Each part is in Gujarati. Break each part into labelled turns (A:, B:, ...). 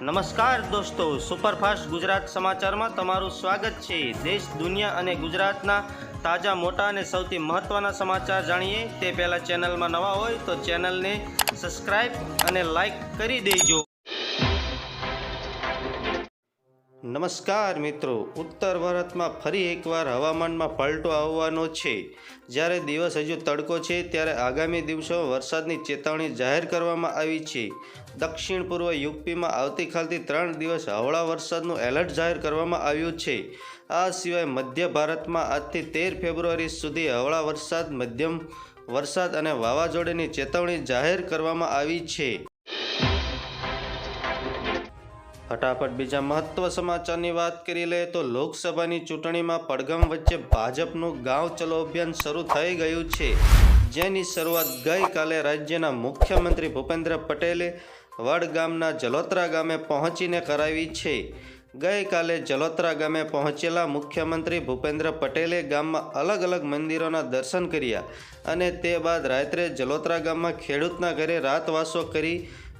A: નમસ્કાર દોસ્તો, સુપરફાસ્ટ ગુજરાત સમાચારમાં તમારું સ્વાગત છે। દેશ, દુનિયા અને ગુજરાતના તાજા, મોટા અને સૌથી મહત્ત્વના સમાચાર જાણીએ તે પહેલાં ચેનલમાં નવા હોય તો ચેનલને સબસ્ક્રાઈબ અને લાઈક કરી દેજો। નમસ્કાર મિત્રો, ઉત્તર ભારતમાં ફરી એકવાર હવામાનમાં પલટો આવવાનો છે। જ્યારે દિવસ હજુ તડકો છે ત્યારે આગામી દિવસોમાં વરસાદની ચેતવણી જાહેર કરવામાં આવી છે। દક્ષિણ પૂર્વ યુપીમાં આવતીકાલથી 3 દિવસ હળવા વરસાદનું એલર્ટ જાહેર કરવામાં આવ્યું છે। આ સિવાય મધ્ય ભારતમાં આજથી 13 ફેબ્રુઆરી સુધી હળવા વરસાદ, મધ્યમ વરસાદ અને વાવાઝોડાની ચેતવણી જાહેર કરવામાં આવી છે। ફટાફટ બીજા મહત્વ સમાચારની વાત કરી લઈએ તો લોકસભાની ચૂંટણીમાં પડઘમ વચ્ચે ભાજપનું ગાંવ ચલો અભિયાન શરૂ થઈ ગયું છે, જેની શરૂઆત ગઈકાલે રાજ્યના મુખ્યમંત્રી ભૂપેન્દ્ર પટેલે વડગામના જલોત્રા ગામે પહોંચીને કરાવી છે। ગઈકાલે જલોત્રા ગામે પહોંચેલા મુખ્યમંત્રી ભૂપેન્દ્ર પટેલે ગામમાં અલગ અલગ મંદિરોના દર્શન કર્યા અને તે બાદ રાત્રે જલોત્રા ગામમાં ખેડૂતના ઘરે રાતવાસો કરી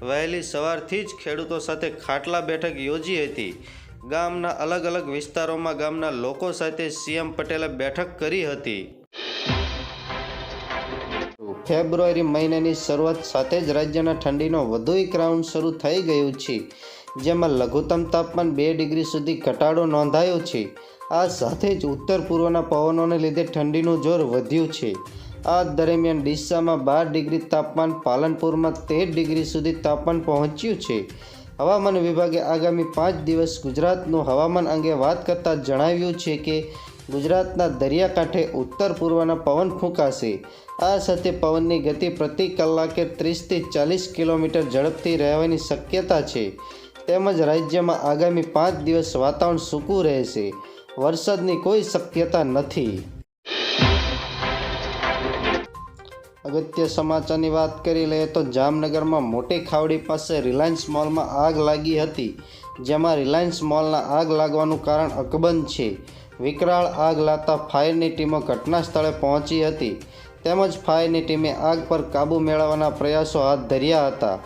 A: વહેલી સવારથી જ ખેડૂતો સાથે ખાટલા બેઠક યોજી હતી। ગામના અલગ અલગ વિસ્તારોમાં ગામના લોકો સાથે સીએમ પટેલે બેઠક કરી હતી। ફેબ્રુઆરી મહિનાની શરૂઆત સાથે જ રાજ્યના ઠંડીનો વધુ એક રાઉન્ડ શરૂ થઈ ગયું છે, જેમાં લઘુત્તમ તાપમાન 2 ડિગ્રી સુધી ઘટાડો નોંધાયો છે। આ સાથે જ ઉત્તર પૂર્વના પવનોને લીધે ઠંડીનું જોર વધ્યું છે। આ દરમિયાન ડીસામાં 12 ડિગ્રી તાપમાન, પાલનપુરમાં 13 ડિગ્રી સુધી તાપમાન પહોંચ્યું છે। હવામાન વિભાગે આગામી 5 દિવસ ગુજરાતનું હવામાન અંગે વાત કરતાં જણાવ્યું છે કે ગુજરાતના દરિયાકાંઠે ઉત્તર પૂર્વના પવન ફૂંકાશે। આ સાથે પવનની ગતિ પ્રતિ કલાકે 30થી 40 કિલોમીટર ઝડપથી રહેવાની શક્યતા છે, તેમજ રાજ્યમાં આગામી 5 દિવસ વાતાવરણ સૂકું રહેશે। વરસાદની કોઈ શક્યતા નથી। અગત્ય સમાચારની વાત કરી લઈએ તો જામનગરમાં મોટી ખાવડી પાસે રિલાયન્સ મોલમાં આગ લાગી હતી, જેમાં રિલાયન્સ મોલના આગ લાગવાનું કારણ અકબંધ છે। વિકરાળ આગ લાગતા ફાયરની ટીમો ઘટના સ્થળે પહોંચી હતી, તેમજ ફાયરની ટીમે આગ પર કાબૂ મેળવવાના પ્રયાસો હાથ ધર્યા હતા।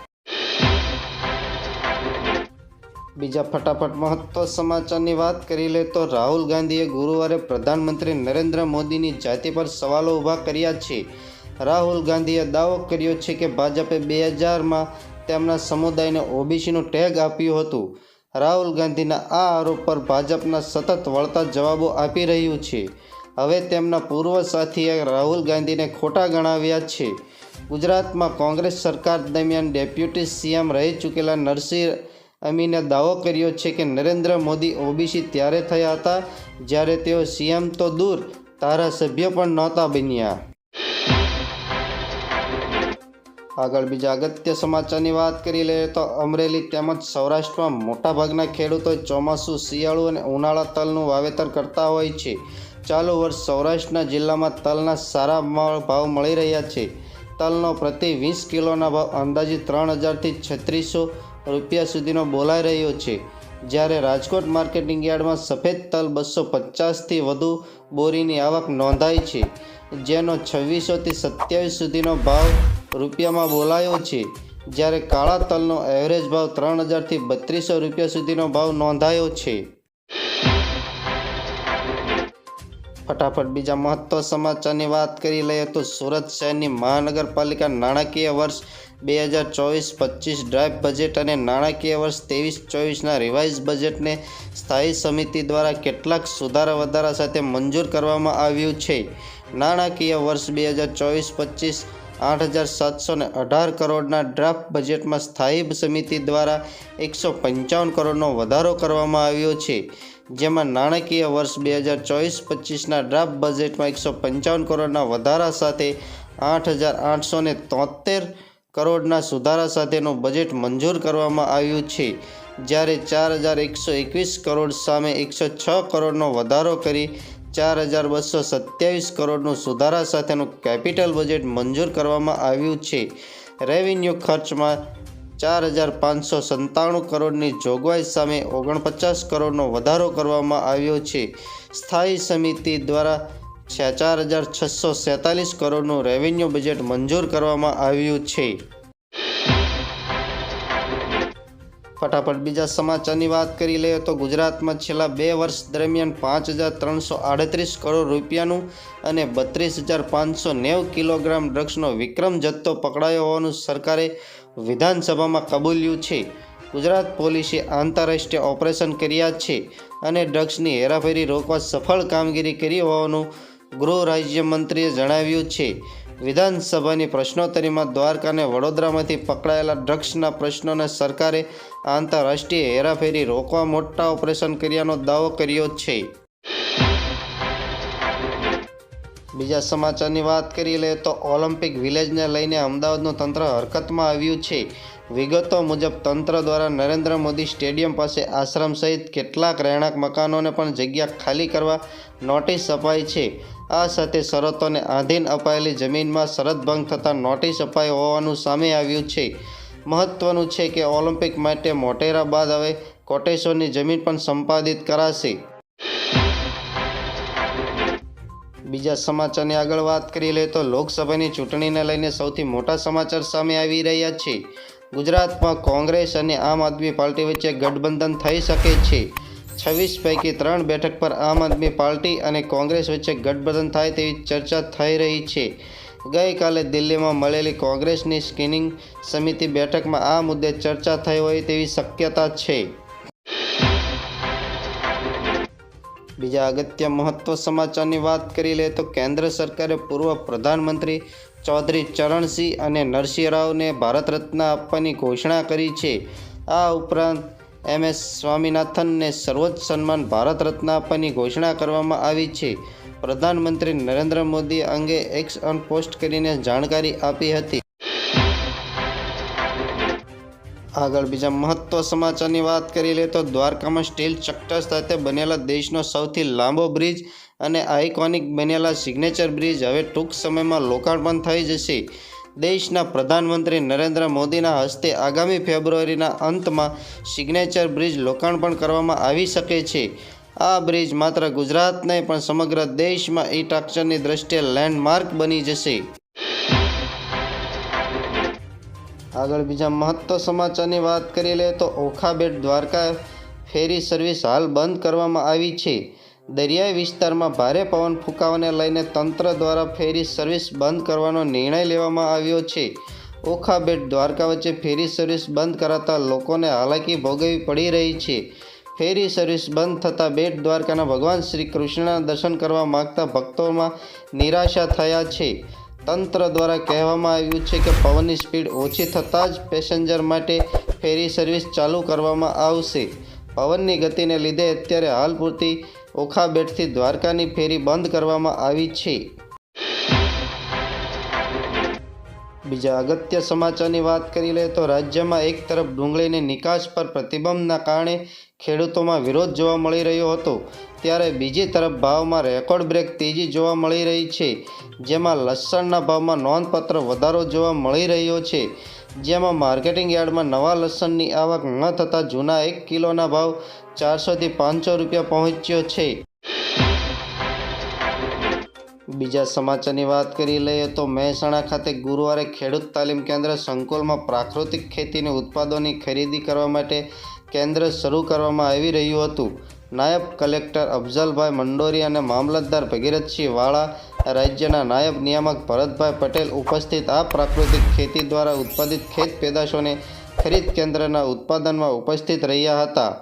A: બીજા ફટાફટ મહત્વ સમાચારની વાત કરી લે તો રાહુલ ગાંધીએ ગુરુવારે પ્રધાનમંત્રી નરેન્દ્ર મોદીની જાતિ પર સવાલો ઊભા કર્યા છે। રાહુલ ગાંધીએ દાવો કર્યો છે કે ભાજપે 2000માં તેમના સમુદાયને ઓબીસીનું ટેગ આપ્યું હતું। રાહુલ ગાંધીના આ આરોપ પર ભાજપના સતત વળતા જવાબો આપી રહ્યું છે। હવે તેમના પૂર્વ સાથીએ રાહુલ ગાંધીને ખોટા ગણાવ્યા છે। ગુજરાતમાં કોંગ્રેસ સરકાર દરમિયાન ડેપ્યુટી સીએમ રહી ચૂકેલા નરસિંહ અમીને દાવો કર્યો છે કે નરેન્દ્ર મોદી ઓબીસી ત્યારે થયા હતા જ્યારે તેઓ સીએમ તો દૂર, ધારાસભ્ય પણ નહોતા બન્યા। આગળ બીજા અગત્ય સમાચારની વાત કરી લઈએ તો અમરેલી તેમજ સૌરાષ્ટ્રમાં મોટાભાગના ખેડૂતો ચોમાસું, શિયાળુ અને ઉનાળા તલનું વાવેતર કરતા હોય છે। ચાલુ વર્ષ સૌરાષ્ટ્રના જિલ્લામાં તલના સારા ભાવ મળી રહ્યા છે। તલનો પ્રતિ 20 કિલોના ભાવ અંદાજિત 3000થી 3600 રૂપિયા સુધીનો બોલાઈ રહ્યો છે, જ્યારે રાજકોટ માર્કેટિંગ યાર્ડમાં સફેદ તલ 250થી વધુ બોરીની આવક નોંધાઈ છે, જેનો 2600થી 27 સુધીનો ભાવ રૂપિયામાં બોલાયો છે, જ્યારે કાળા તલનો એવરેજ ભાવ 3000થી 3200 રૂપિયા સુધીનો ભાવ નોંધાયો છે। ફટાફટ બીજા મહત્વ સમાચારની વાત કરી લઈએ તો સુરત શહેરની મહાનગરપાલિકા નાણાકીય વર્ષ 2024-25 ડ્રાફ્ટ બજેટ અને નાણાકીય વર્ષ 23-24ના રિવાઇઝ બજેટને સ્થાયી સમિતિ દ્વારા કેટલાક સુધારા વધારા સાથે મંજૂર કરવામાં આવ્યું છે। નાણાકીય વર્ષ 2024-25 8,718 કરોડના ડ્રાફ્ટ બજેટમાં સ્થાયી સમિતિ દ્વારા 155 કરોડનો વધારો કરવામાં આવ્યો છે, જેમાં નાણાકીય વર્ષ 2024-25ના ડ્રાફ્ટ બજેટમાં 155 કરોડના વધારા સાથે 8,873 કરોડના સુધારા સાથેનું બજેટ મંજૂર કરવામાં આવ્યું છે, જ્યારે 4,121 કરોડ સામે 106 કરોડનો વધારો કરી 4,227 કરોડનું સુધારા સાથેનું કેપિટલ બજેટ મંજૂર કરવામાં આવ્યું છે। રેવન્યુ ખર્ચમાં 4,597 કરોડની જોગવાઈ સામે 49 કરોડનો વધારો કરવામાં આવ્યો છે। સ્થાયી સમિતિ દ્વારા 4,647 કરોડનું રેવન્યુ બજેટ મંજૂર કરવામાં આવ્યું છે। ફટાફટ બીજા સમાચારની વાત કરી લઈએ તો ગુજરાતમાં છેલ્લા 2 વર્ષ દરમિયાન 5,338 કરોડ રૂપિયાનું અને 32,590 કિલોગ્રામ ડ્રગ્સનો વિક્રમ જથ્થો પકડાયો હોવાનું સરકારે વિધાનસભામાં કબૂલ્યું છે. ગુજરાત પોલીસે આંતરરાષ્ટ્રીય ઓપરેશન કર્યા છે અને ડ્રગ્સની હેરાફેરી રોકવા સફળ કામગીરી કરી હોવાનું ગૃહ રાજ્યમંત્રીએ જણાવ્યું છે. વિધાનસભાની પ્રશ્નોત્તરીમાં દ્વારકા અને વડોદરામાંથી પકડાયેલા ડ્રગ્સના પ્રશ્નોને સરકારે આંતરરાષ્ટ્રીય હેરાફેરી રોકવા મોટા ઓપરેશન કર્યાનો દાવો કર્યો છે. બીજા સમાચારની વાત કરી લઈએ તો ઓલિમ્પિક વિલેજને લઈને અમદાવાદનું તંત્ર હરકતમાં આવ્યું છે. વિગતો મુજબ તંત્ર દ્વારા નરેન્દ્ર મોદી સ્ટેડિયમ પાસે આશ્રમ સહિત કેટલાક રહેણાંક મકાનોને પણ જગ્યા ખાલી કરવા નોટિસ અપાઈ છે. આ સાથે શરતોને આધીન અપાયેલી જમીનમાં શરત ભંગ થતાં નોટિસ અપાઈ હોવાનું સામે આવ્યું છે. મહત્વનું છે કે ઓલિમ્પિક માટે મોટેરા બાદ હવે કોટેશ્વરની જમીન પણ સંપાદિત કરાશે. બીજા સમાચારની આગળ વાત કરી લઈએ તો લોકસભાની ચૂંટણીને લઈને સૌથી મોટા સમાચાર સામે આવી રહ્યા છે. ગુજરાતમાં કોંગ્રેસ અને આમ આદમી પાર્ટી વચ્ચે ગઠબંધન થઈ શકે છે. 26 પૈકી 3 બેઠક પર આમ આદમી પાર્ટી અને કોંગ્રેસ વચ્ચે ગઠબંધન થાય તેવી ચર્ચા થઈ રહી છે. ગઈકાલે દિલ્હીમાં મળેલી કોંગ્રેસની સ્ક્રીનિંગ સમિતિ બેઠકમાં આ મુદ્દે ચર્ચા થઈ હોય તેવી શક્યતા છે. બીજા અગત્ય મહત્વ સમાચારની વાત કરી લઈએ તો કેન્દ્ર સરકારે પૂર્વ પ્રધાનમંત્રી ચૌધરી ચરણસિંહ અને નરસિંહ રાવને ભારત રત્ન આપવાની ઘોષણા કરી છે. આ ઉપરાંત MS સ્વામીનાથનને સર્વોચ્ચ સન્માન ભારત રત્ન આપવાની ઘોષણા કરવામાં આવી છે. પ્રધાનમંત્રી નરેન્દ્ર મોદી અંગે એક્સ પોસ્ટ કરીને જાણકારી આપી હતી. આગળ બીજા મહત્વ સમાચારની વાત કરી લે તો દ્વારકામાં સ્ટીલ સ્ટ્રક્ચર સાથે બનેલા દેશનો સૌથી લાંબો બ્રિજ અને આઇકોનિક બનેલા સિગ્નેચર બ્રિજ હવે ટૂંક સમયમાં લોકાર્પણ થઈ જશે. દેશના પ્રધાનમંત્રી નરેન્દ્ર મોદીના હસ્તે આગામી ફેબ્રુઆરીના અંતમાં સિગ્નેચર બ્રિજ લોકાર્પણ કરવામાં આવી શકે છે. આ બ્રિજ માત્ર ગુજરાત નહીં પણ સમગ્ર દેશમાં ઇન્ફ્રાસ્ટ્રક્ચરની દ્રષ્ટિએ લેન્ડમાર્ક બની જશે. આગળ બીજા મહત્વ સમાચારની વાત કરી લઈએ તો ઓખા બેટ દ્વારકા ફેરી સર્વિસ હાલ બંધ કરવામાં આવી છે. દરિયાઈ વિસ્તારમાં ભારે પવન ફૂંકાવાને લઈને તંત્ર દ્વારા ફેરી સર્વિસ બંધ કરવાનો નિર્ણય લેવામાં આવ્યો છે. ઓખા બેટ દ્વારકા વચ્ચે ફેરી સર્વિસ બંધ કરાતા લોકોને હાલાકી ભોગવવી પડી રહી છે. ફેરી સર્વિસ બંધ થતાં બેટ દ્વારકાના ભગવાન શ્રી કૃષ્ણના દર્શન કરવા માગતા ભક્તોમાં નિરાશા થયા છે. તંત્ર દ્વારા કહેવામાં આવ્યું છે કે પવનની સ્પીડ ઓછી થતાં જ પેસેન્જર માટે ફેરી સર્વિસ ચાલુ કરવામાં આવશે. પવનની ગતિને લીધે અત્યારે હાલ પૂરતી ઓખા બેટથી દ્વારકાની ફેરી બંધ કરવામાં આવી છે. બીજા અગત્ય સમાચારની વાત કરી લઈએ તો રાજ્યમાં એક તરફ ડુંગળીની નિકાસ પર પ્રતિબંધના કારણે ખેડૂતોમાં વિરોધ જોવા મળી રહ્યો હતો, ત્યારે બીજી તરફ ભાવમાં રેકોર્ડ બ્રેક તેજી જોવા મળી રહી છે. જેમાં લસણના ભાવમાં નોંધપાત્ર વધારો જોવા મળી રહ્યો છે. જેમાં માર્કેટિંગ યાર્ડમાં નવા લસણની આવક ન થતાં જૂના 1 કિલોના ભાવ 400 થી 500 રૂપિયા પહોંચ્યો છે. બીજા સમાચારની વાત કરી લઈએ તો મહેસાણા ખાતે ગુરુવારે ખેડૂત તાલીમ કેન્દ્ર સંકુલમાં પ્રાકૃતિક ખેતીના ઉત્પાદનોની ખરીદી કરવા માટે કેન્દ્ર શરૂ કરવામાં આવી રહ્યું હતું. નાયબ કલેક્ટર અફઝલભાઈ મંડોરી અને મામલતદાર ભગીરથસિંહ વાળા, રાજ્યના નાયબ નિયામક ભરતભાઈ પટેલ ઉપસ્થિત આ પ્રાકૃતિક ખેતી દ્વારા ઉત્પાદિત ખેત પેદાશોને ખરીદ કેન્દ્રના ઉત્પાદનમાં ઉપસ્થિત રહ્યા હતા.